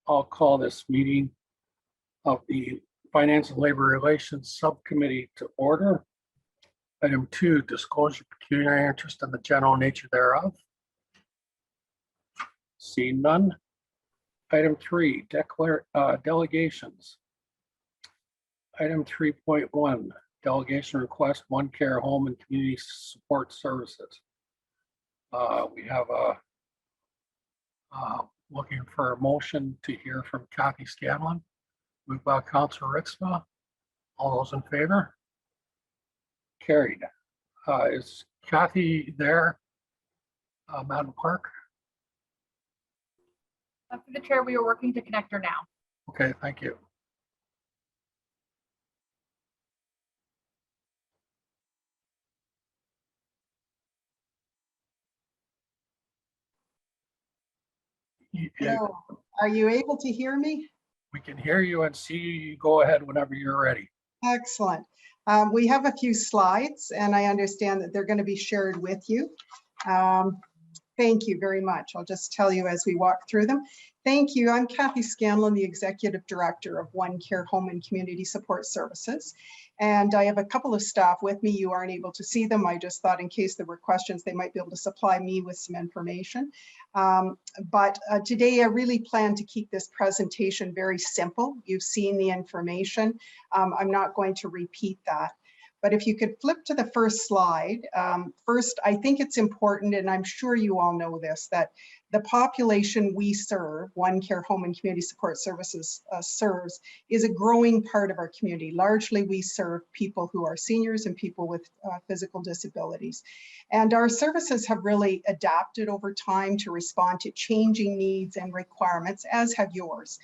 I'll call this meeting of the Finance and Labor Relations Subcommittee to order. Item 2, disclosure of pecuniary interest and the general nature thereof. Seeing none. Item 3, delegations. Item 3.1, delegation request, Onecare Home and Community Support Services. We have looking for a motion to hear from Kathy Scanlan. Moved by Councilor Ritzma. All those in favor? Carried. Is Kathy there, Madam Clerk? For the chair, we are working to connect her now. Okay, thank you. Hello. Are you able to hear me? We can hear you and see you. You go ahead whenever you're ready. Excellent. We have a few slides, and I understand that they're going to be shared with you. Thank you very much. I'll just tell you as we walk through them. Thank you. I'm Kathy Scanlan, the Executive Director of Onecare Home and Community Support Services. And I have a couple of staff with me. You aren't able to see them. I just thought in case there were questions, they might be able to supply me with some information. But today I really plan to keep this presentation very simple. You've seen the information. I'm not going to repeat that. But if you could flip to the first slide. First, I think it's important, and I'm sure you all know this, that the population we serve, Onecare Home and Community Support Services serves, is a growing part of our community. Largely, we serve people who are seniors and people with physical disabilities. And our services have really adapted over time to respond to changing needs and requirements, as have yours.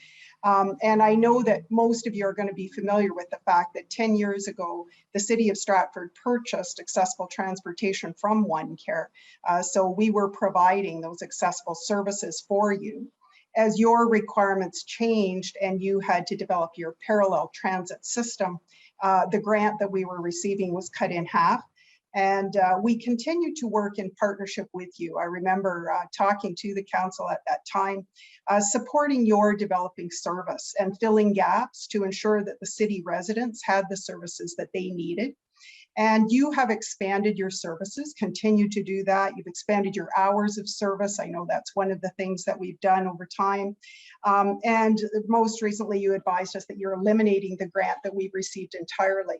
And I know that most of you are going to be familiar with the fact that 10 years ago, the city of Stratford purchased accessible transportation from Onecare. So we were providing those accessible services for you. As your requirements changed and you had to develop your parallel transit system, the grant that we were receiving was cut in half. And we continue to work in partnership with you. I remember talking to the council at that time, supporting your developing service and filling gaps to ensure that the city residents had the services that they needed. And you have expanded your services, continue to do that. You've expanded your hours of service. I know that's one of the things that we've done over time. And most recently, you advised us that you're eliminating the grant that we've received entirely.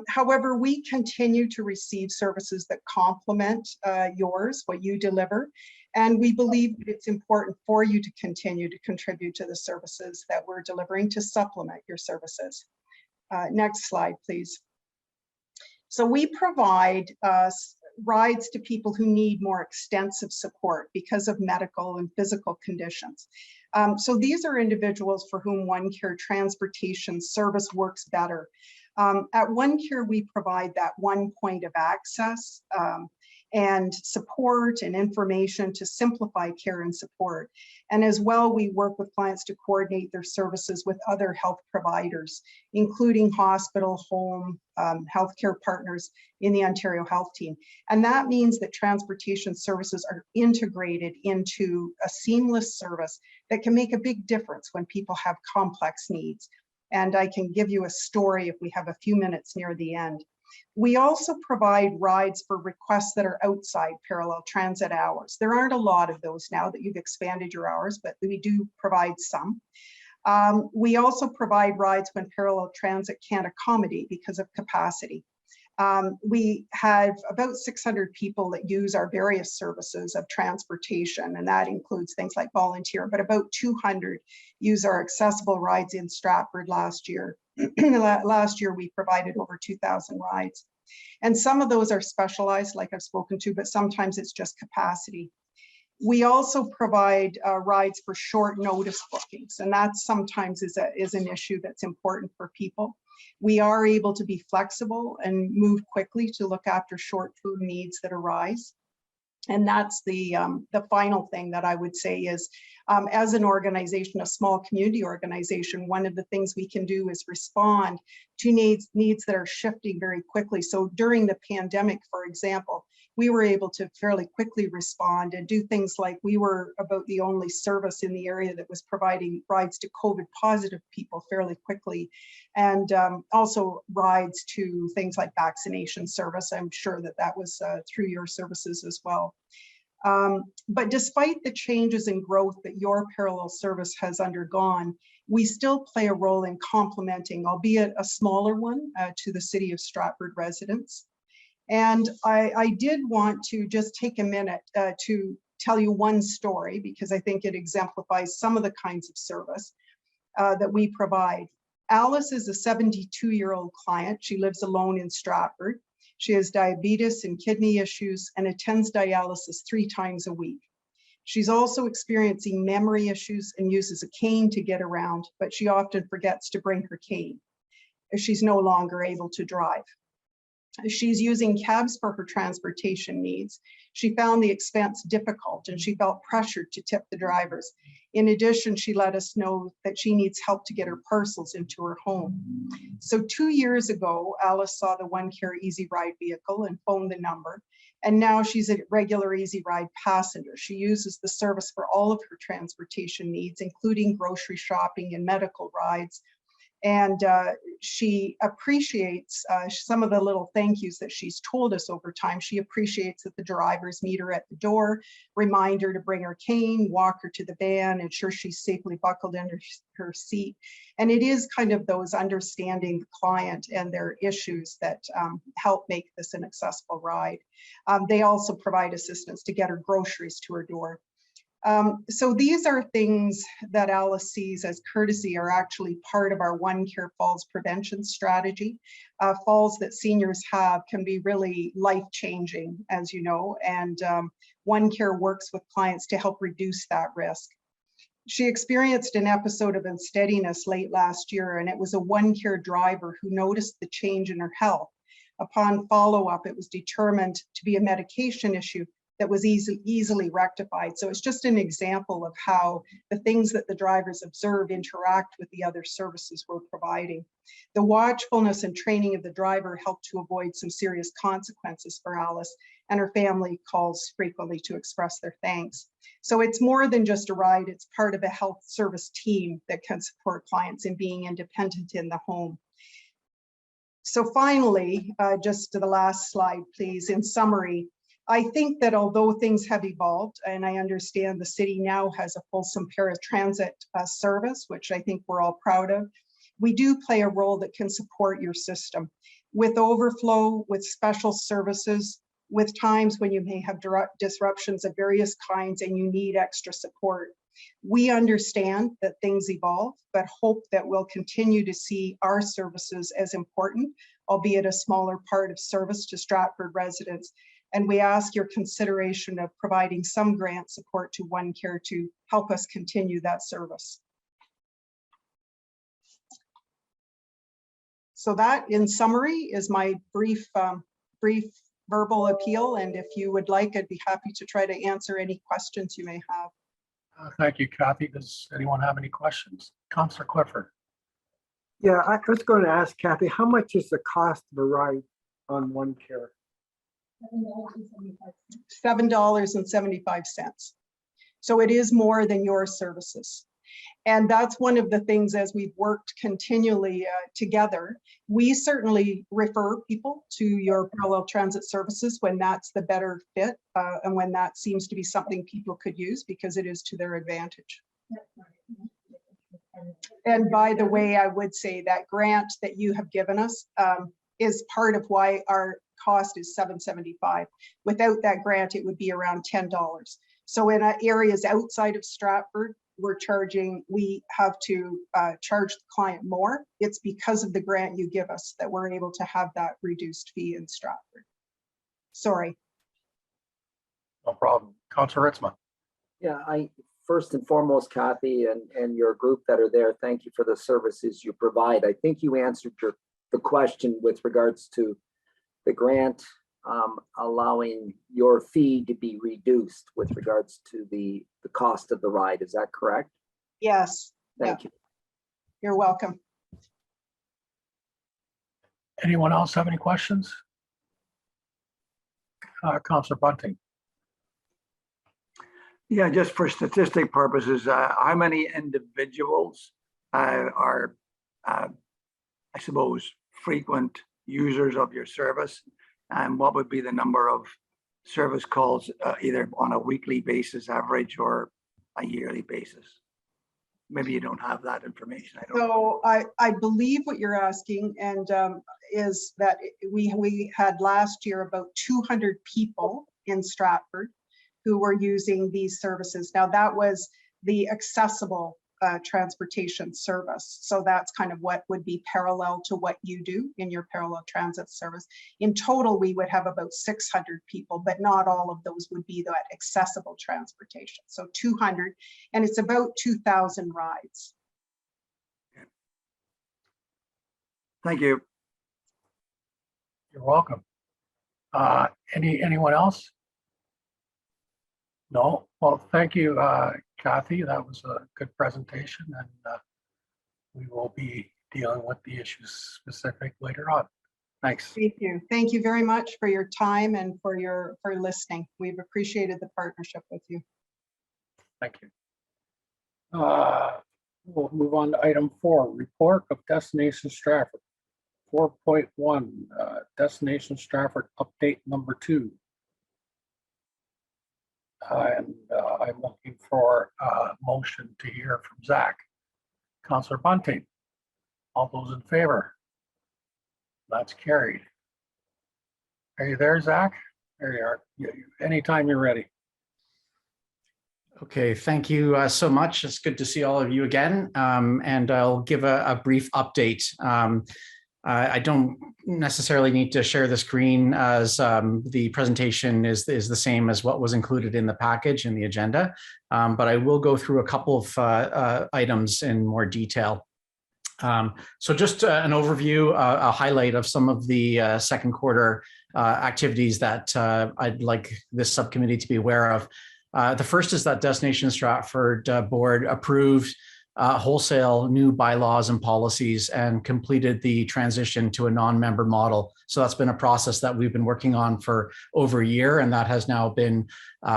However, we continue to receive services that complement yours, what you deliver, and we believe that it's important for you to continue to contribute to the services that we're delivering to supplement your services. Next slide, please. So we provide rides to people who need more extensive support because of medical and physical conditions. So these are individuals for whom Onecare transportation service works better. At Onecare, we provide that one point of access and support and information to simplify care and support. And as well, we work with clients to coordinate their services with other health providers, including hospital, home, healthcare partners in the Ontario Health Team. And that means that transportation services are integrated into a seamless service that can make a big difference when people have complex needs. And I can give you a story if we have a few minutes near the end. We also provide rides for requests that are outside parallel transit hours. There aren't a lot of those now that you've expanded your hours, but we do provide some. We also provide rides when parallel transit can't accommodate because of capacity. We have about 600 people that use our various services of transportation, and that includes things like volunteer, but about 200 use our accessible rides in Stratford last year. Last year, we provided over 2,000 rides. And some of those are specialized, like I've spoken to, but sometimes it's just capacity. We also provide rides for short notice bookings, and that sometimes is an issue that's important for people. We are able to be flexible and move quickly to look after short food needs that arise. And that's the final thing that I would say is, as an organization, a small community organization, one of the things we can do is respond to needs that are shifting very quickly. So during the pandemic, for example, we were able to fairly quickly respond and do things like we were about the only service in the area that was providing rides to COVID positive people fairly quickly, and also rides to things like vaccination service. I'm sure that that was through your services as well. But despite the changes in growth that your parallel service has undergone, we still play a role in complementing, albeit a smaller one, to the City of Stratford residents. And I did want to just take a minute to tell you one story, because I think it exemplifies some of the kinds of service that we provide. Alice is a 72-year-old client. She lives alone in Stratford. She has diabetes and kidney issues and attends dialysis 3 times a week. She's also experiencing memory issues and uses a cane to get around, but she often forgets to bring her cane if she's no longer able to drive. She's using cabs for her transportation needs. She found the expense difficult and she felt pressured to tip the drivers. In addition, she let us know that she needs help to get her parcels into her home. So 2 years ago, Alice saw the Onecare Easy Ride vehicle and phoned the number. And now she's a regular Easy Ride passenger. She uses the service for all of her transportation needs, including grocery shopping and medical rides. And she appreciates some of the little thank yous that she's told us over time. She appreciates that the drivers meet her at the door, remind her to bring her cane, walk her to the van, ensure she's safely buckled in her seat. And it is kind of those understanding the client and their issues that help make this an accessible ride. They also provide assistance to get her groceries to her door. So these are things that Alice sees as courtesy are actually part of our Onecare Falls prevention strategy. Falls that seniors have can be really life-changing, as you know, and Onecare works with clients to help reduce that risk. She experienced an episode of unsteadiness late last year, and it was a Onecare driver who noticed the change in her health. Upon follow-up, it was determined to be a medication issue that was easily rectified. So it's just an example of how the things that the drivers observe interact with the other services we're providing. The watchfulness and training of the driver helped to avoid some serious consequences for Alice, and her family calls frequently to express their thanks. So it's more than just a ride, it's part of a health service team that can support clients in being independent in the home. So finally, just to the last slide, please, in summary, I think that although things have evolved, and I understand the city now has a fulsome paratransit service, which I think we're all proud of, we do play a role that can support your system. With overflow, with special services, with times when you may have disruptions of various kinds and you need extra support. We understand that things evolve, but hope that we'll continue to see our services as important, albeit a smaller part of service to Stratford residents. And we ask your consideration of providing some grant support to Onecare to help us continue that service. So that, in summary, is my brief verbal appeal. And if you would like, I'd be happy to try to answer any questions you may have. Thank you, Kathy. Does anyone have any questions? Councillor Clifford. Yeah, I was going to ask Kathy, how much is the cost of a ride on Onecare? $7.75. So it is more than your services. And that's one of the things, as we've worked continually together, we certainly refer people to your parallel transit services when that's the better fit and when that seems to be something people could use because it is to their advantage. And by the way, I would say that grant that you have given us is part of why our cost is $7.75. Without that grant, it would be around $10. So in areas outside of Stratford, we have to charge the client more. It's because of the grant you give us that we're able to have that reduced fee in Stratford. Sorry. No problem. Councillor Ritzman. Yeah, first and foremost, Kathy and your group that are there, thank you for the services you provide. I think you answered the question with regards to the grant allowing your fee to be reduced with regards to the cost of the ride. Is that correct? Yes. Thank you. You're welcome. Anyone else have any questions? Councillor Bunting. Yeah, just for statistic purposes, how many individuals are, I suppose, frequent users of your service? And what would be the number of service calls either on a weekly basis average or a yearly basis? Maybe you don't have that information. I don't know. So I believe what you're asking and is that we had last year about 200 people in Stratford who were using these services. Now that was the accessible transportation service. So that's kind of what would be parallel to what you do in your parallel transit service. In total, we would have about 600 people, but not all of those would be that accessible transportation. So 200, and it's about 2,000 rides. Thank you. You're welcome. Anyone else? No? Well, thank you, Kathy. That was a good presentation, and we will be dealing with the issues specific later on. Thanks. Thank you. Thank you very much for your time and for listening. We've appreciated the partnership with you. Thank you. We'll move on to item 4, report of Destination Stratford. 4.1, Destination Stratford update number 2. And I'm looking for a motion to hear from Zach. Councillor Bunting, all those in favor? That's carried. Are you there, Zach? There you are. Anytime you're ready. Okay, thank you so much. It's good to see all of you again. And I'll give a brief update. I don't necessarily need to share the screen as the presentation is the same as what was included in the package in the agenda, but I will go through a couple of items in more detail. So just an overview, a highlight of some of the second quarter activities that I'd like this subcommittee to be aware of. The first is that Destination Stratford board approved wholesale new bylaws and policies and completed the transition to a non-member model. So that's been a process that we've been working on for over a year, and that has now been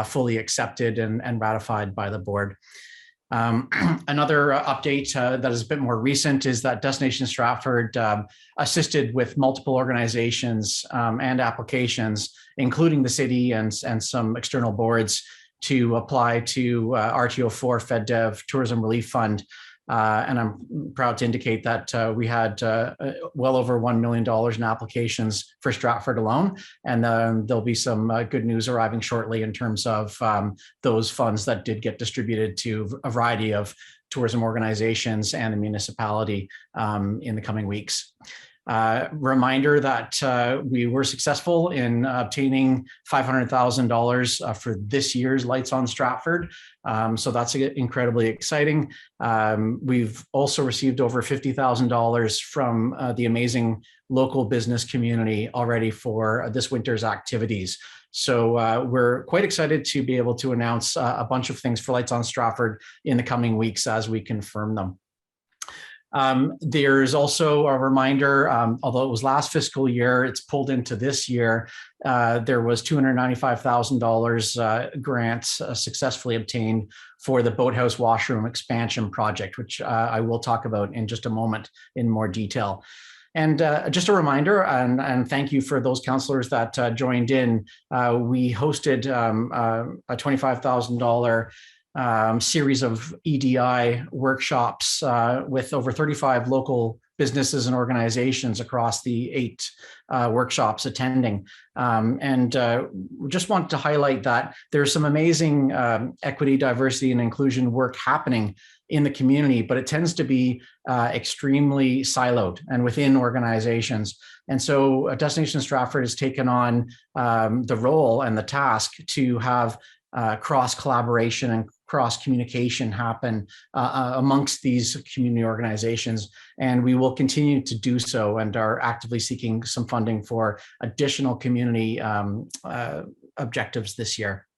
fully accepted and ratified by the board. Another update that is a bit more recent is that Destination Stratford assisted with multiple organizations and applications, including the city and some external boards, to apply to RTO4 FedDev Tourism Relief Fund. And I'm proud to indicate that we had well over $1 million in applications for Stratford alone. And there'll be some good news arriving shortly in terms of those funds that did get distributed to a variety of tourism organizations and the municipality in the coming weeks. Reminder that we were successful in obtaining $500,000 for this year's Lights on Stratford. So that's incredibly exciting. We've also received over $50,000 from the amazing local business community already for this winter's activities. So we're quite excited to be able to announce a bunch of things for Lights on Stratford in the coming weeks as we confirm them. There's also a reminder, although it was last fiscal year, it's pulled into this year. There was $295,000 grants successfully obtained for the Boathouse washroom expansion project, which I will talk about in just a moment in more detail. And just a reminder, and thank you for those councillors that joined in. We hosted a $25,000 series of EDI workshops with over 35 local businesses and organizations across the 8 workshops attending. And just wanted to highlight that there's some amazing equity, diversity, and inclusion work happening in the community, but it tends to be extremely siloed and within organizations. And so Destination Stratford has taken on the role and the task to have cross collaboration and cross communication happen amongst these community organizations. And we will continue to do so and are actively seeking some funding for additional community objectives this year.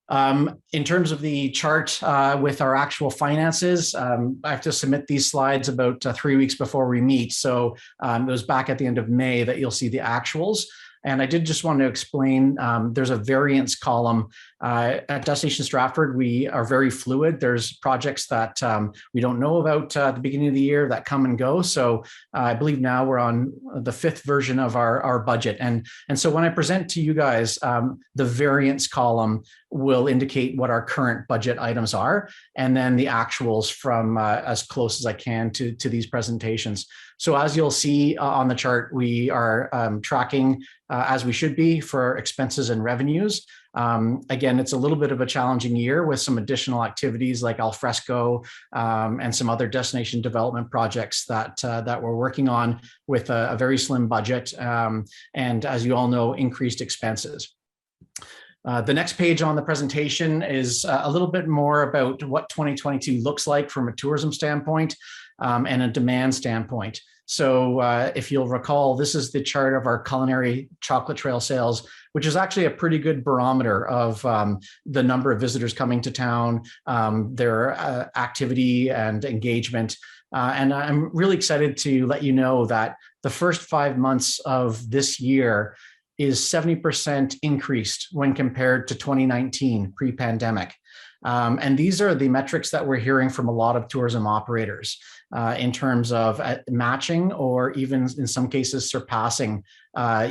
In terms of the chart with our actual finances, I have to submit these slides about 3 weeks before we meet. So it was back at the end of May that you'll see the actuals. And I did just want to explain, there's a variance column. At Destination Stratford, we are very fluid. There's projects that we don't know about at the beginning of the year that come and go. So I believe now we're on the 5th version of our budget. And so when I present to you guys, the variance column will indicate what our current budget items are, and then the actuals from as close as I can to these presentations. So as you'll see on the chart, we are tracking as we should be for expenses and revenues. Again, it's a little bit of a challenging year with some additional activities like Alfresco and some other destination development projects that we're working on with a very slim budget. And as you all know, increased expenses. The next page on the presentation is a little bit more about what 2022 looks like from a tourism standpoint and a demand standpoint. So if you'll recall, this is the chart of our culinary chocolate trail sales, which is actually a pretty good barometer of the number of visitors coming to town, their activity and engagement. And I'm really excited to let you know that the first 5 months of this year is 70% increased when compared to 2019 pre-pandemic. And these are the metrics that we're hearing from a lot of tourism operators in terms of matching or even in some cases surpassing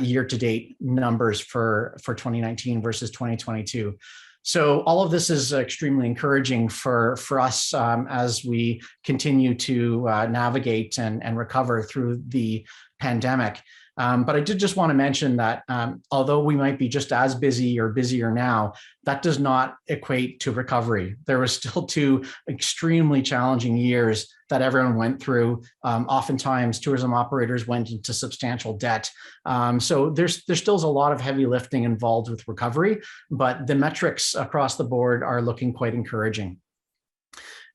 year-to-date numbers for 2019 versus 2022. So all of this is extremely encouraging for us as we continue to navigate and recover through the pandemic. But I did just want to mention that although we might be just as busy or busier now, that does not equate to recovery. There were still 2 extremely challenging years that everyone went through. Oftentimes, tourism operators went into substantial debt. So there's still a lot of heavy lifting involved with recovery, but the metrics across the board are looking quite encouraging.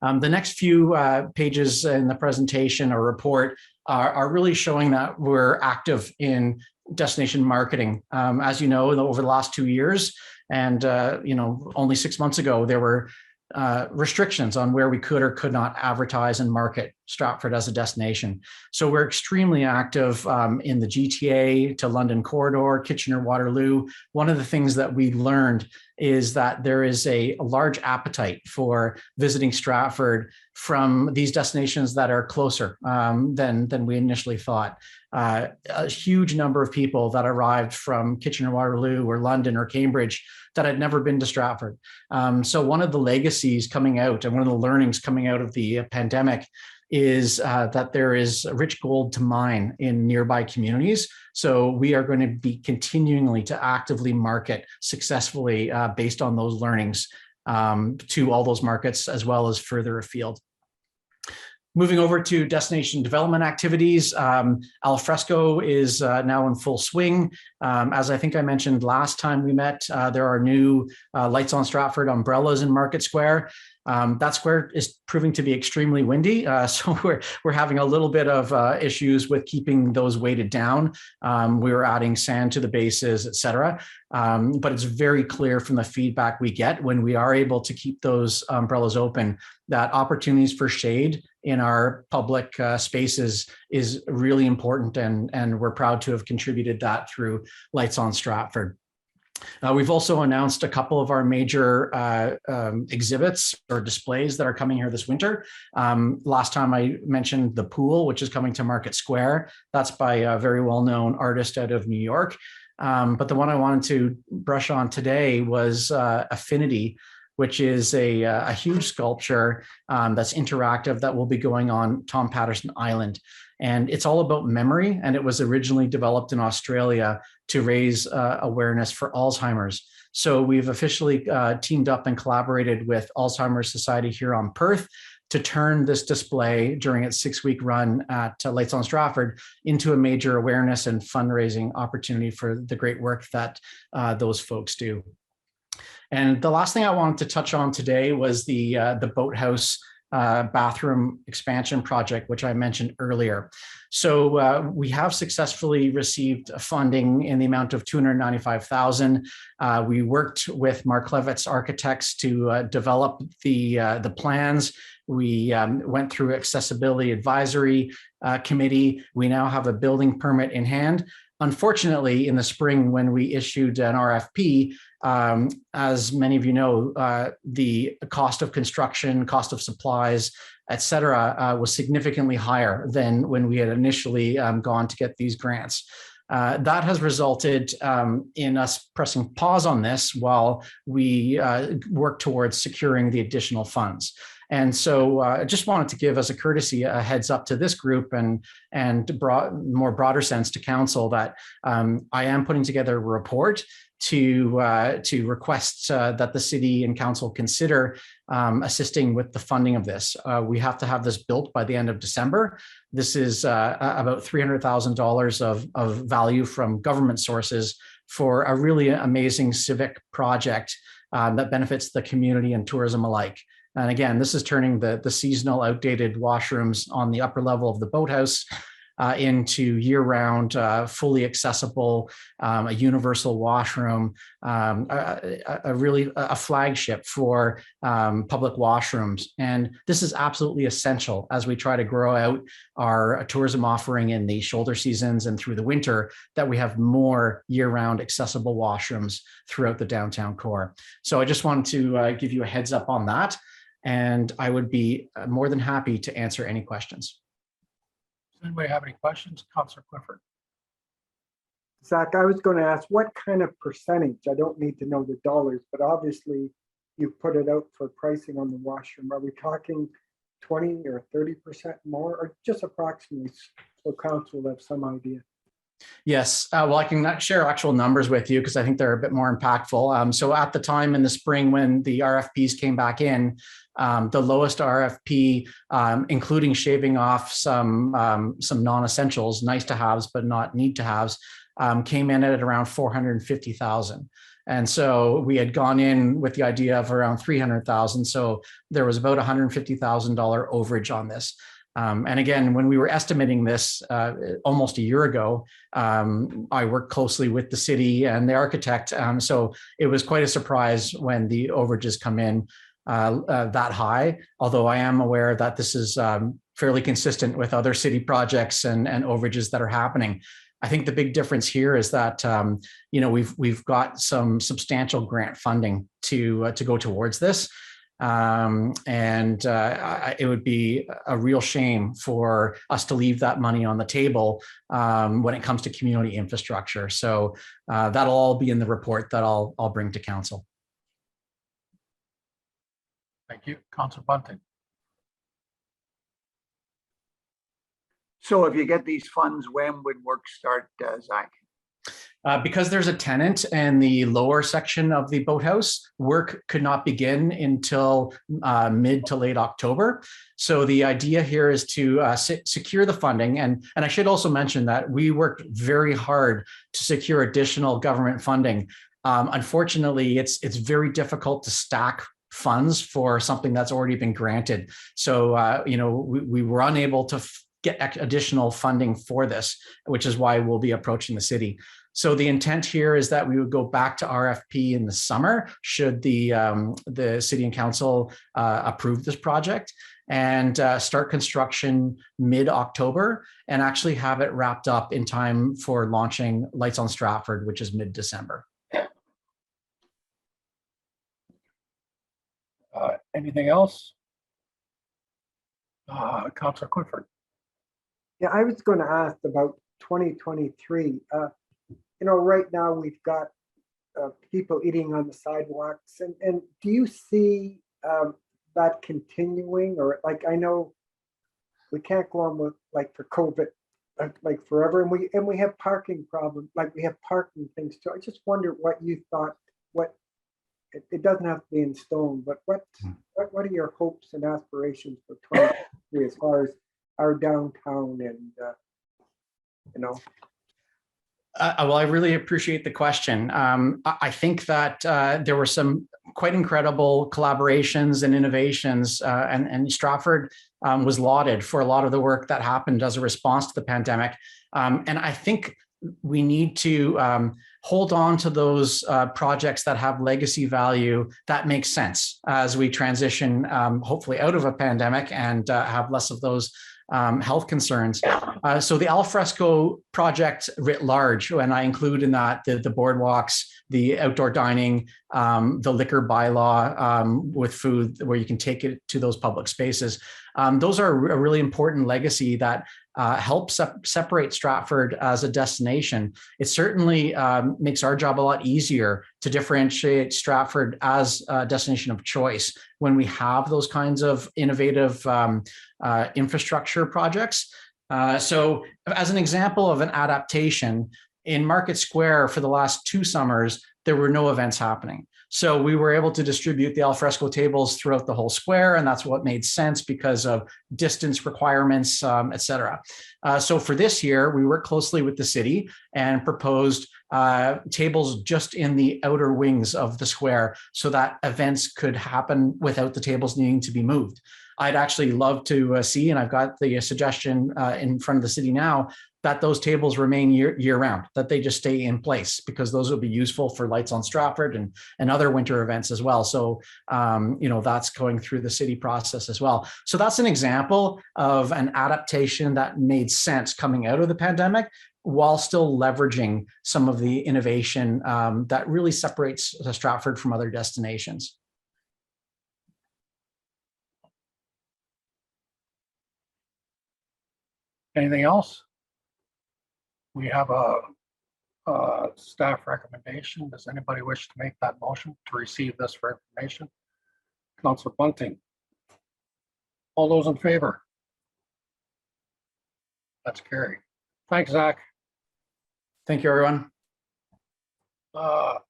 The next few pages in the presentation or report are really showing that we're active in destination marketing. As you know, over the last 2 years, and only 6 months ago, there were restrictions on where we could or could not advertise and market Stratford as a destination. So we're extremely active in the GTA to London corridor, Kitchener-Waterloo. One of the things that we learned is that there is a large appetite for visiting Stratford from these destinations that are closer than we initially thought. A huge number of people that arrived from Kitchener-Waterloo or London or Cambridge that had never been to Stratford. So one of the legacies coming out and one of the learnings coming out of the pandemic is that there is rich gold to mine in nearby communities. So we are going to be continually to actively market successfully based on those learnings to all those markets as well as further afield. Moving over to destination development activities, Alfresco is now in full swing. As I think I mentioned last time we met, there are new Lights on Stratford umbrellas in Market Square. That square is proving to be extremely windy, so we're having a little bit of issues with keeping those weighted down. We were adding sand to the bases, et cetera. But it's very clear from the feedback we get when we are able to keep those umbrellas open that opportunities for shade in our public spaces is really important, and we're proud to have contributed that through Lights on Stratford. We've also announced a couple of our major exhibits or displays that are coming here this winter. Last time I mentioned the pool, which is coming to Market Square. That's by a very well-known artist out of New York. But the one I wanted to brush on today was Affinity, which is a huge sculpture that's interactive that will be going on Tom Patterson Island. And it's all about memory, and it was originally developed in Australia to raise awareness for Alzheimer's. So we've officially teamed up and collaborated with Alzheimer's Society here on Perth to turn this display during its 6-week run at Lights on Stratford into a major awareness and fundraising opportunity for the great work that those folks do. And the last thing I wanted to touch on today was the Boathouse bathroom expansion project, which I mentioned earlier. So we have successfully received funding in the amount of $295,000. We worked with Mark Levitt's architects to develop the plans. We went through accessibility advisory committee. We now have a building permit in hand. Unfortunately, in the spring, when we issued an RFP, as many of you know, the cost of construction, cost of supplies, et cetera, was significantly higher than when we had initially gone to get these grants. That has resulted in us pressing pause on this while we work towards securing the additional funds. And so I just wanted to give, as a courtesy, a heads up to this group and more broader sense to council that I am putting together a report to request that the city and council consider assisting with the funding of this. We have to have this built by the end of December. This is about $300,000 of value from government sources for a really amazing civic project that benefits the community and tourism alike. And again, this is turning the seasonal outdated washrooms on the upper level of the Boathouse into year-round, fully accessible, a universal washroom, a flagship for public washrooms. And this is absolutely essential as we try to grow out our tourism offering in the shoulder seasons and through the winter, that we have more year-round accessible washrooms throughout the downtown core. So I just wanted to give you a heads up on that. And I would be more than happy to answer any questions. Does anybody have any questions? Councillor Clifford. Zach, I was going to ask what kind of percentage, I don't need to know the dollars, but obviously you put it out for pricing on the washroom. Are we talking 20 or 30% more, or just approximately, so council will have some idea? Yes, well, I can share actual numbers with you because I think they're a bit more impactful. So at the time in the spring when the RFPs came back in, the lowest RFP, including shaving off some non-essentials, nice to haves, but not need to haves, came in at around 450,000. And so we had gone in with the idea of around 300,000. So there was about $150,000 overage on this. And again, when we were estimating this almost a year ago, I worked closely with the city and the architect. So it was quite a surprise when the overages come in that high, although I am aware that this is fairly consistent with other city projects and overages that are happening. I think the big difference here is that we've got some substantial grant funding to go towards this. It would be a real shame for us to leave that money on the table when it comes to community infrastructure. So that'll all be in the report that I'll bring to council. Thank you. Councillor Bunting. So if you get these funds, when would work start, Zach? Because there's a tenant in the lower section of the boathouse, work could not begin until mid to late October. So the idea here is to secure the funding. And I should also mention that we worked very hard to secure additional government funding. Unfortunately, it's very difficult to stack funds for something that's already been granted. So, we were unable to get additional funding for this, which is why we'll be approaching the city. So the intent here is that we would go back to RFP in the summer, should the city and council approve this project, and start construction mid-October, and actually have it wrapped up in time for launching Lights on Stratford, which is mid-December. Anything else? Councillor Clifford. Yeah, I was going to ask about 2023. Right now we've got people eating on the sidewalks, and do you see that continuing, or like, I know we can't go on with like for COVID like forever, and we have parking problems, like we have parking things too. I just wonder what you thought. It doesn't have to be in stone, but what are your hopes and aspirations for 2023 as far as our downtown and Well, I really appreciate the question. I think that there were some quite incredible collaborations and innovations, and Stratford was lauded for a lot of the work that happened as a response to the pandemic. And I think we need to hold on to those projects that have legacy value that makes sense as we transition, hopefully out of a pandemic and have less of those health concerns. So the alfresco project writ large, and I include in that the boardwalks, the outdoor dining, the liquor bylaw with food where you can take it to those public spaces. Those are a really important legacy that helps separate Stratford as a destination. It certainly makes our job a lot easier to differentiate Stratford as a destination of choice when we have those kinds of innovative infrastructure projects. So as an example of an adaptation, in Market Square for the last 2 summers, there were no events happening. So we were able to distribute the alfresco tables throughout the whole square, and that's what made sense because of distance requirements, et cetera. So for this year, we worked closely with the city and proposed tables just in the outer wings of the square so that events could happen without the tables needing to be moved. I'd actually love to see, and I've got the suggestion in front of the city now, that those tables remain year round, that they just stay in place, because those will be useful for Lights on Stratford and other winter events as well. So, that's going through the city process as well. So that's an example of an adaptation that made sense coming out of the pandemic while still leveraging some of the innovation that really separates Stratford from other destinations. Anything else? We have a staff recommendation. Does anybody wish to make that motion to receive this for information? Councillor Bunting. All those in favor? That's carried. Thanks, Zach. Thank you, everyone.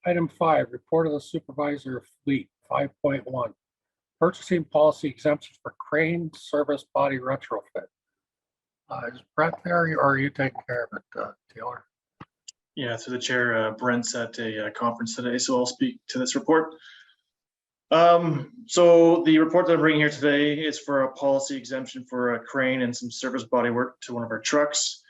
Item 5, report of the supervisor of fleet, 5.1. Purchasing policy exemptions for crane service body retrofit. Is Brett there, or are you taking care of it, Taylor? Yeah, through the chair, Brent's at a conference today, so I'll speak to this report. So the report that I'm bringing here today is for a policy exemption for a crane and some service body work to one of our trucks.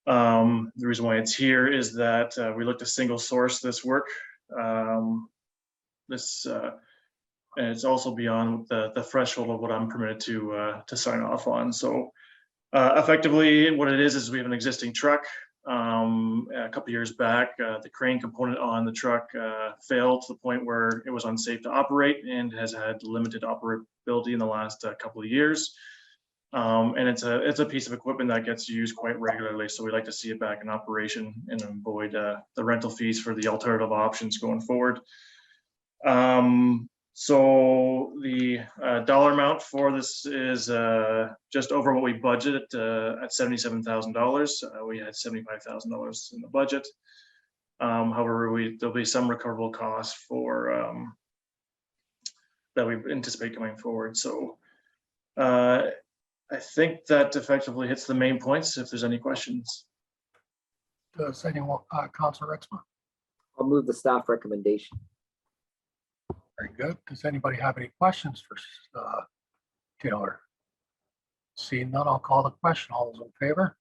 The reason why it's here is that we looked to single source this work. And it's also beyond the threshold of what I'm permitted to sign off on. So effectively, what it is we have an existing truck. A couple years back, the crane component on the truck failed to the point where it was unsafe to operate and has had limited operability in the last couple of years. And it's a piece of equipment that gets used quite regularly, so we like to see it back in operation and avoid the rental fees for the alternative options going forward. So the dollar amount for this is just over what we budgeted at $77,000. We had $75,000 in the budget. However, there'll be some recoverable costs for that we anticipate coming forward. So I think that effectively hits the main points. If there's any questions. Does anyone, Councillor Rixma? I'll move the staff recommendation. Very good. Does anybody have any questions for Taylor? Seeing none, I'll call the question. All those in favor?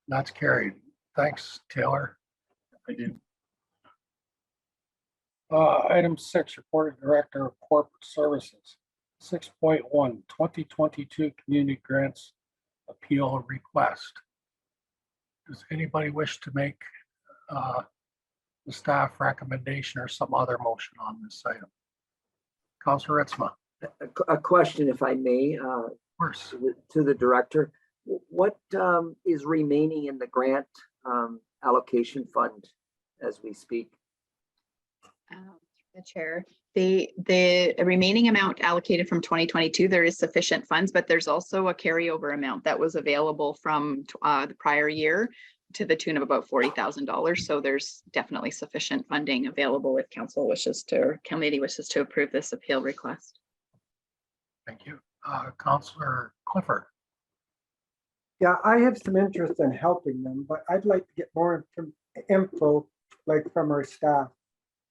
That's carried. Thanks, Taylor. Thank you. Item 6, report of Director of Corporate Services. 6.1, 2022 Community Grants Appeal Request. Does anybody wish to make the staff recommendation or some other motion on this item? Councillor Ritzma. A question, if I may, Of course. to the director. What is remaining in the grant allocation fund as we speak? The chair, the remaining amount allocated from 2022, there is sufficient funds, but there's also a carryover amount that was available from the prior year to the tune of about $40,000. So there's definitely sufficient funding available if council wishes to, or committee wishes to approve this appeal request. Thank you. Councillor Clifford. Yeah, I have some interest in helping them, but I'd like to get more info, like from our staff.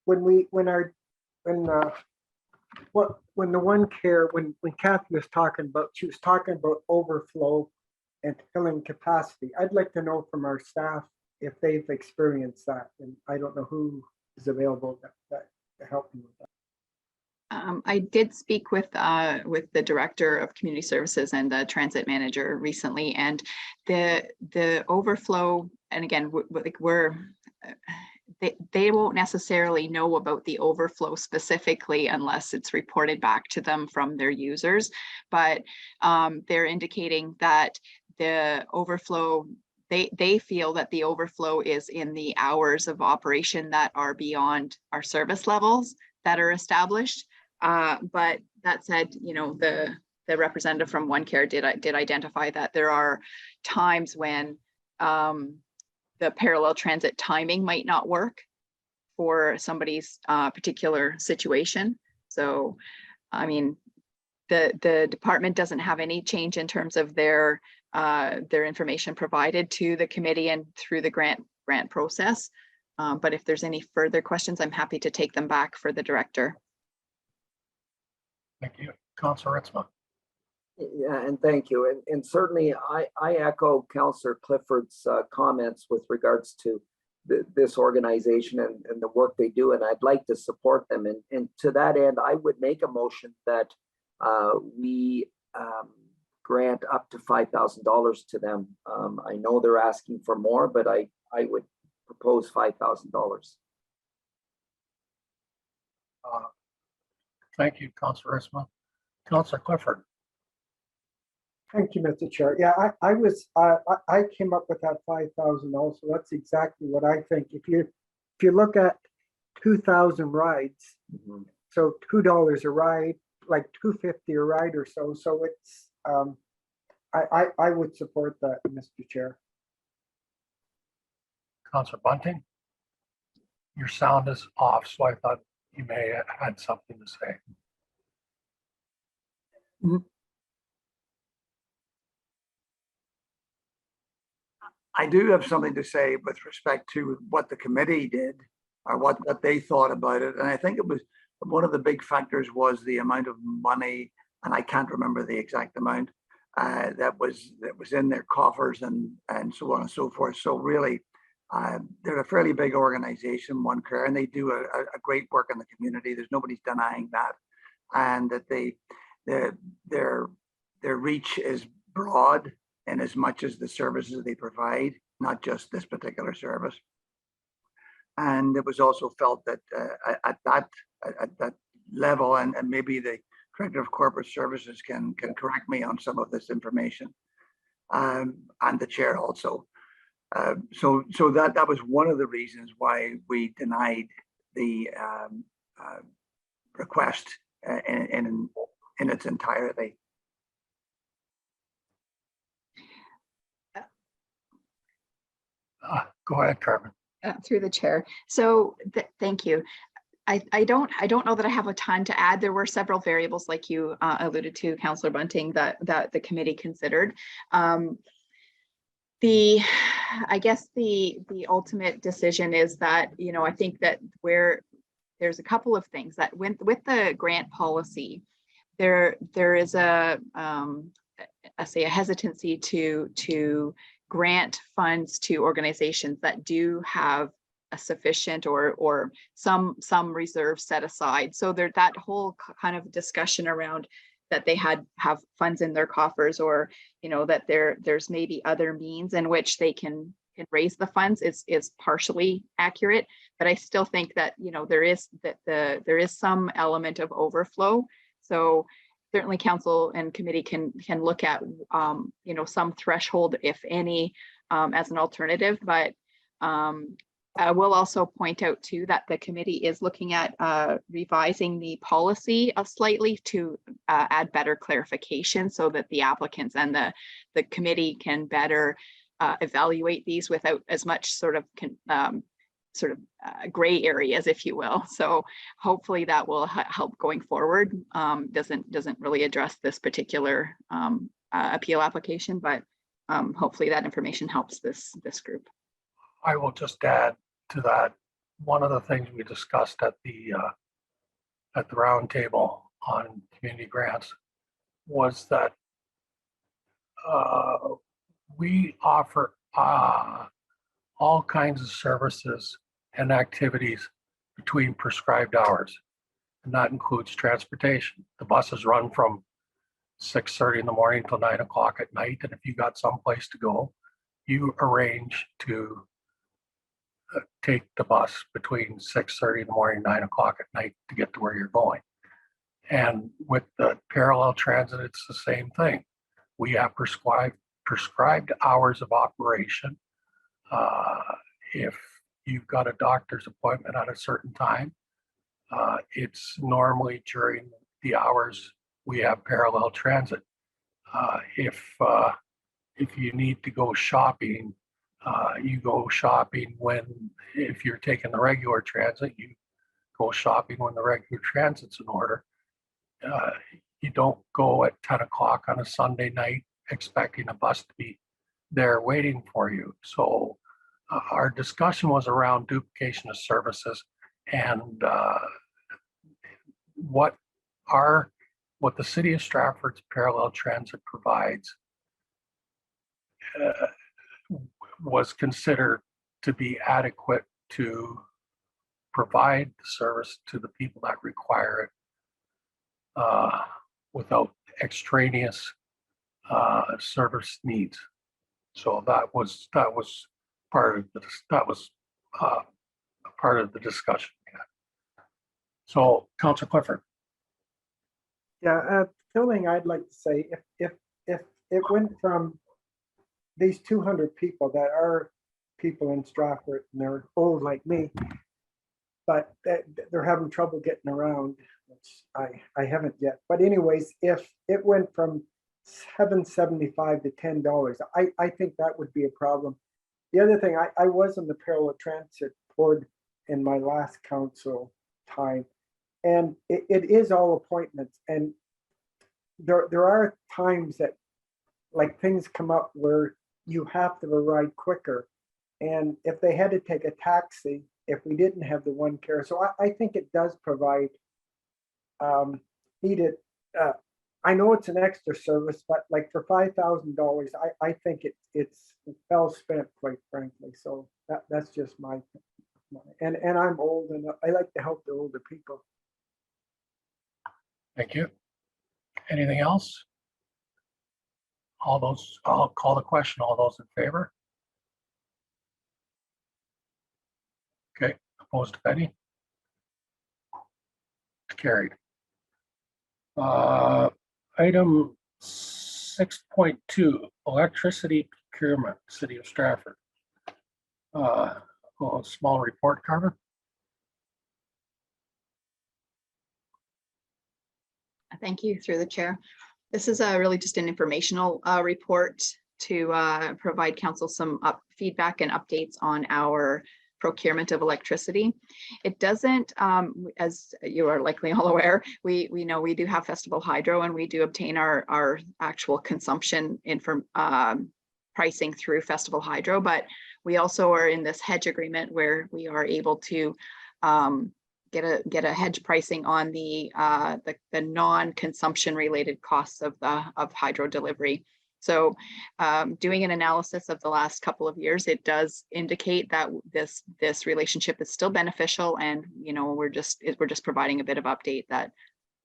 When the Onecare, when Kathy was talking about, she was talking about overflow and filling capacity. I'd like to know from our staff if they've experienced that, and I don't know who is available that to help me with that. I did speak with the director of community services and the transit manager recently, and the overflow. And again, they won't necessarily know about the overflow specifically unless it's reported back to them from their users. But they're indicating that the overflow, they feel that the overflow is in the hours of operation that are beyond our service levels that are established. But that said, the representative from Onecare did identify that there are times when the parallel transit timing might not work for somebody's particular situation. So, I mean, the department doesn't have any change in terms of their information provided to the committee and through the grant process. But if there's any further questions, I'm happy to take them back for the director. Thank you. Councilor Ritzma. Yeah, and thank you. And certainly I echo Councillor Clifford's comments with regards to this organization and the work they do, and I'd like to support them. And to that end, I would make a motion that we grant up to $5,000 to them. I know they're asking for more, but I would propose $5,000. Thank you, Councilor Ritzma. Councilor Clifford. Thank you, Mr. Chair. Yeah, I came up with that 5,000 also. That's exactly what I think. If you look at 2,000 rides, so $2 a ride, like $2.50 a ride or so. So it's I would support that, Mr. Chair. Councilor Bunting. Your sound is off, so I thought you may have had something to say. I do have something to say with respect to what the committee did or what they thought about it. And I think it was one of the big factors was the amount of money, and I can't remember the exact amount that was in their coffers and so on and so forth. So really, they're a fairly big organization, Onecare, and they do a great work in the community. There's nobody's denying that, and that their reach is broad in as much as the services they provide, not just this particular service. And it was also felt that at that level, and maybe the Director of Corporate Services can correct me on some of this information, and the chair also. So that was one of the reasons why we denied the request in its entirety. Go ahead, Carmen. Through the chair. So thank you. I don't know that I have a ton to add. There were several variables, like you alluded to, Councillor Bunting, that the committee considered. I guess the ultimate decision is that, I think that where there's a couple of things that with the grant policy, there is a hesitancy to grant funds to organizations that do have a sufficient or some reserve set aside. So there, that whole kind of discussion around that they have funds in their coffers, or that there's maybe other means in which they can raise the funds is partially accurate. But I still think that there is some element of overflow. So certainly council and committee can look at some threshold, if any, as an alternative. But I will also point out too that the committee is looking at revising the policy slightly to add better clarification, so that the applicants and the committee can better evaluate these without as much sort of gray areas, if you will. So hopefully that will help going forward. Doesn't really address this particular appeal application, but hopefully that information helps this group. I will just add to that, one of the things we discussed at the roundtable on community grants was that we offer all kinds of services and activities between prescribed hours. And that includes transportation. The buses run from 6:30 in the morning till 9 o'clock at night. And if you got someplace to go, you arrange to take the bus between 6:30 in the morning, 9 o'clock at night to get to where you're going. And with the parallel transit, it's the same thing. We have prescribed hours of operation. If you've got a doctor's appointment at a certain time, it's normally during the hours we have parallel transit. If you need to go shopping, you go shopping if you're taking the regular transit, you go shopping when the regular transit's in order. You don't go at 10 o'clock on a Sunday night expecting a bus to be there waiting for you. So our discussion was around duplication of services and what the city of Stratford's parallel transit provides was considered to be adequate to provide the service to the people that require it without extraneous service needs. So that was part of the discussion. So, Councillor Clifford. Yeah, the only thing I'd like to say, if it went from these 200 people that are people in Stratford and they're old like me, but they're having trouble getting around, which I haven't yet. But anyways, if it went from $7.75 to $10, I think that would be a problem. The other thing, I was on the parallel transit board in my last council time, and it is all appointments. And there are times that like things come up where you have to arrive quicker. And if they had to take a taxi, if we didn't have the Onecare, so I think it does provide needed. I know it's an extra service, but like for $5,000, I think it's well spent, quite frankly. So that's just my and I'm old and I like to help the older people. Thank you. Anything else? I'll call the question. All those in favor? Okay, opposed, if any? Carried. Item 6.2, electricity procurement, City of Stratford. Small report, Carmen. Thank you, through the chair. This is really just an informational report to provide council some feedback and updates on our procurement of electricity. It doesn't, as you are likely all aware, we know we do have Festival Hydro and we do obtain our actual consumption pricing through Festival Hydro, but we also are in this hedge agreement where we are able to get a hedge pricing on the non-consumption related costs of hydro delivery. So doing an analysis of the last couple of years, it does indicate that this relationship is still beneficial, and we're just providing a bit of update that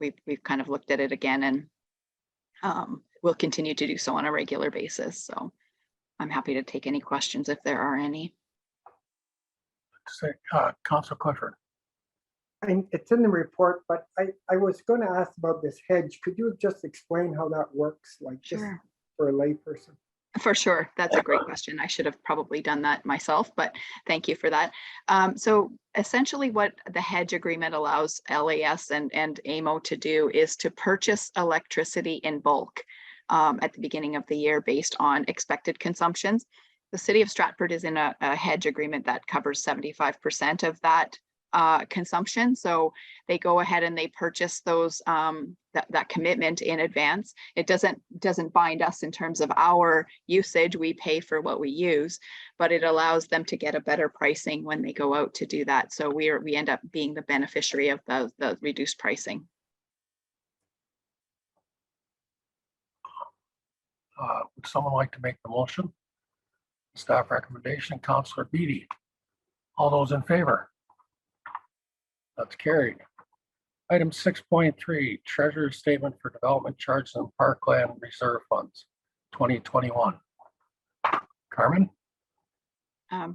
we've kind of looked at it again, and we'll continue to do so on a regular basis. So I'm happy to take any questions if there are any. Councilor Clifford. It's in the report, but I was going to ask about this hedge. Could you just explain how that works, like just for a layperson? For sure. That's a great question. I should have probably done that myself, but thank you for that. So essentially what the hedge agreement allows LAS and AMO to do is to purchase electricity in bulk at the beginning of the year based on expected consumptions. The city of Stratford is in a hedge agreement that covers 75% of that consumption. So they go ahead and they purchase those that commitment in advance. It doesn't bind us in terms of our usage. We pay for what we use, but it allows them to get a better pricing when they go out to do that. So we end up being the beneficiary of the reduced pricing. Would someone like to make the motion? Staff recommendation, Counselor Beatty. All those in favor? That's carried. Item 6.3, Treasurer's Statement for Development Charges and Parkland Reserve Funds, 2021. Carmen?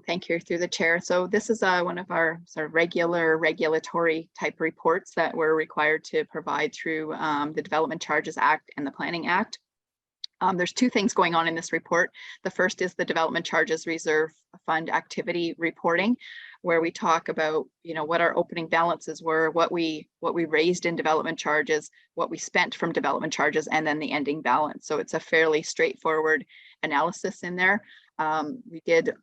Thank you through the chair. So this is one of our sort of regular regulatory type reports that we're required to provide through the Development Charges Act and the Planning Act. There's two things going on in this report. The first is the Development Charges Reserve Fund activity reporting, where we talk about, what our opening balances were, what we raised in development charges, what we spent from development charges, and then the ending balance. So it's a fairly straightforward analysis in there. We did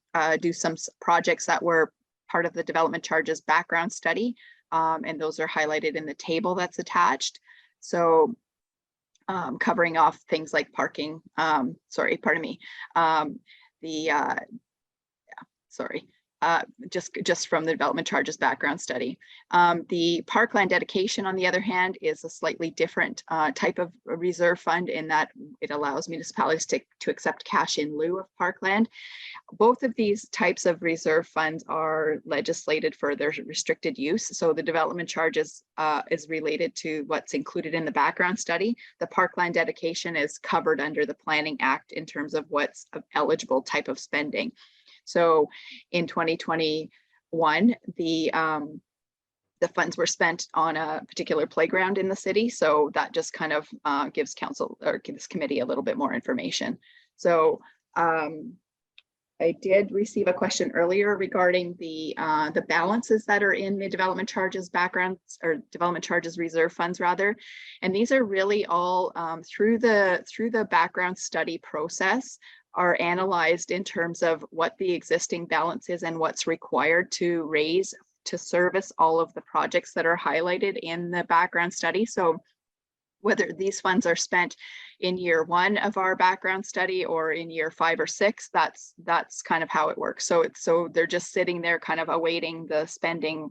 do some projects that were part of the development charges background study, and those are highlighted in the table that's attached. So covering off things like parking, just from the development charges background study. The parkland dedication, on the other hand, is a slightly different type of reserve fund in that it allows municipalities to accept cash in lieu of parkland. Both of these types of reserve funds are legislated for their restricted use. So the development charges is related to what's included in the background study. The parkland dedication is covered under the Planning Act in terms of what's eligible type of spending. So in 2021, the funds were spent on a particular playground in the city. So that just kind of gives council or gives committee a little bit more information. So I did receive a question earlier regarding the balances that are in the development charges backgrounds or development charges reserve funds rather. And these are really all through the background study process are analyzed in terms of what the existing balance is and what's required to raise to service all of the projects that are highlighted in the background study. So whether these funds are spent in year 1 of our background study or in year 5 or 6, that's kind of how it works. So they're just sitting there kind of awaiting the spending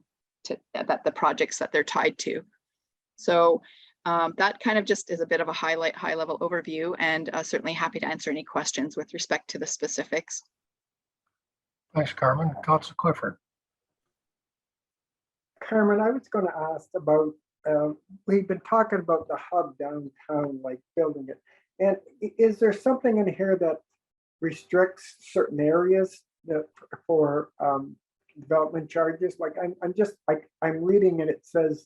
that the projects that they're tied to. So that kind of just is a bit of a high level overview, and certainly happy to answer any questions with respect to the specifics. Thanks, Carmen. Councilor Clifford. Carmen, I was going to ask about, we've been talking about the hub downtown, like building it. And is there something in here that restricts certain areas that for development charges? Like I'm reading and it says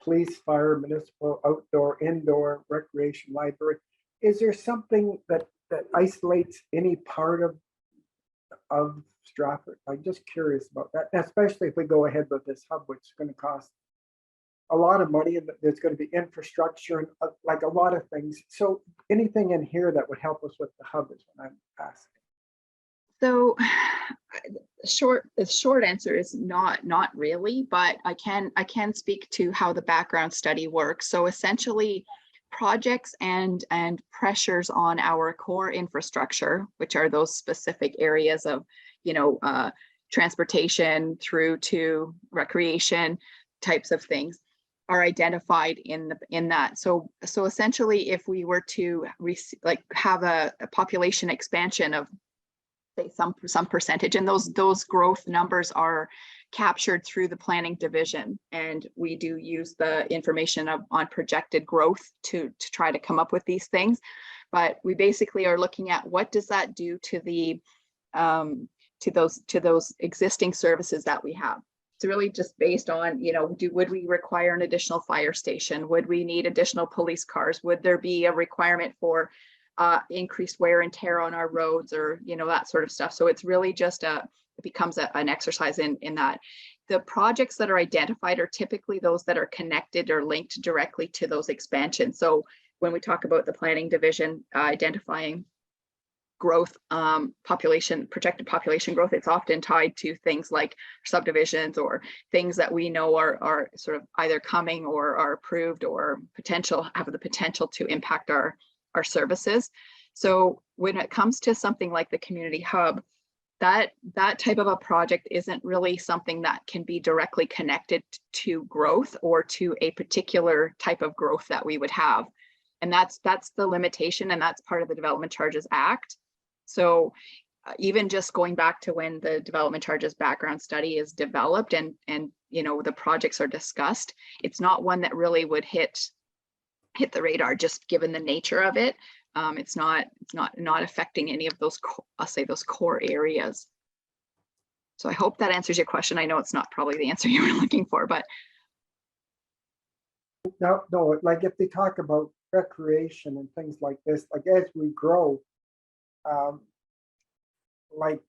police, fire, municipal, outdoor, indoor, recreation, library. Is there something that isolates any part of Stratford? I'm just curious about that, especially if we go ahead with this hub, which is going to cost a lot of money, and there's going to be infrastructure and like a lot of things. So anything in here that would help us with the hub is what I'm asking. So the short answer is not really, but I can speak to how the background study works. So essentially projects and pressures on our core infrastructure, which are those specific areas of, transportation through to recreation types of things, are identified in that. So essentially, if we were to have a population expansion of say some percentage, and those growth numbers are captured through the planning division, and we do use the information on projected growth to try to come up with these things. But we basically are looking at what does that do to the to those existing services that we have. It's really just based on, would we require an additional fire station? Would we need additional police cars? Would there be a requirement for increased wear and tear on our roads, or, that sort of stuff? So it's really just it becomes an exercise in that. The projects that are identified are typically those that are connected or linked directly to those expansions. So when we talk about the planning division identifying growth, projected population growth, it's often tied to things like subdivisions or things that we know are sort of either coming or are approved or have the potential to impact our services. So when it comes to something like the community hub, that type of a project isn't really something that can be directly connected to growth or to a particular type of growth that we would have. And that's the limitation, and that's part of the Development Charges Act. So even just going back to when the development charges background study is developed and the projects are discussed, it's not one that really would hit the radar, just given the nature of it. It's not affecting any of those, I'll say, those core areas. So I hope that answers your question. I know it's not probably the answer you were looking for, but No, like if they talk about recreation and things like this, like as we grow, like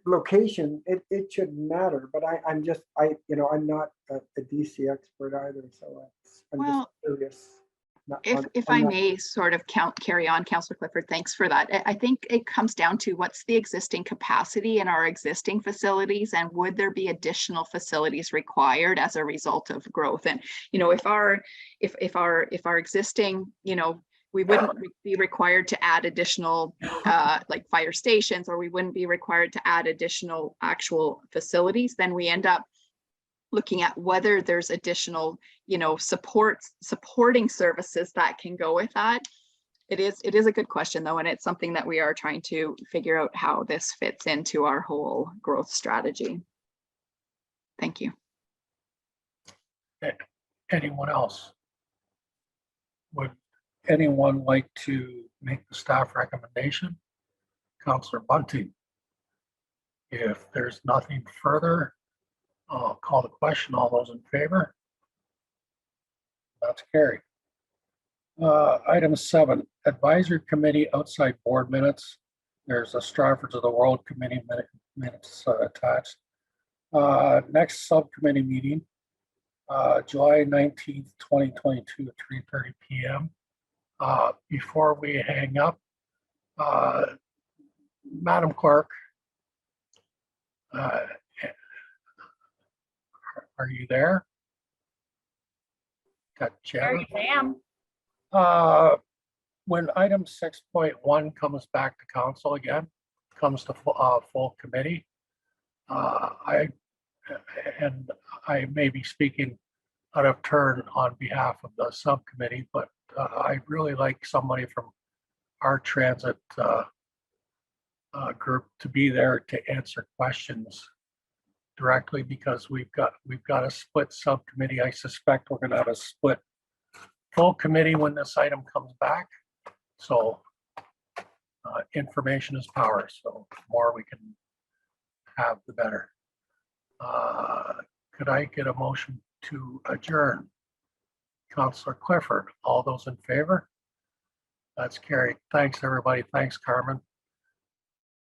location, it shouldn't matter, but I'm not a DC expert either, so I'm just well, curious. if I may sort of carry on, Councillor Clifford, thanks for that. I think it comes down to what's the existing capacity in our existing facilities, and would there be additional facilities required as a result of growth? And if our existing, we wouldn't be required to add additional like fire stations, or we wouldn't be required to add additional actual facilities, then we end up looking at whether there's additional, supporting services that can go with that. It is a good question though, and it's something that we are trying to figure out how this fits into our whole growth strategy. Thank you. Anyone else? Would anyone like to make the staff recommendation? Councillor Bunting. If there's nothing further, I'll call the question. All those in favor? That's carried. Item 7, Advisory Committee outside board minutes. There's a Stratford of the World Committee minutes attached. Next subcommittee meeting, July 19th, 2022 at 3:30 p.m. Before we hang up, Madam Clerk, are you there? Got There Jen. you am. When item 6.1 comes back to council again, comes to full committee, I may be speaking out of turn on behalf of the subcommittee, but I'd really like somebody from our transit group to be there to answer questions directly, because we've got a split subcommittee. I suspect we're going to have a split full committee when this item comes back. So information is power. So the more we can have, the better. Could I get a motion to adjourn? Councillor Clifford, all those in favor? That's carried. Thanks, everybody. Thanks, Carmen.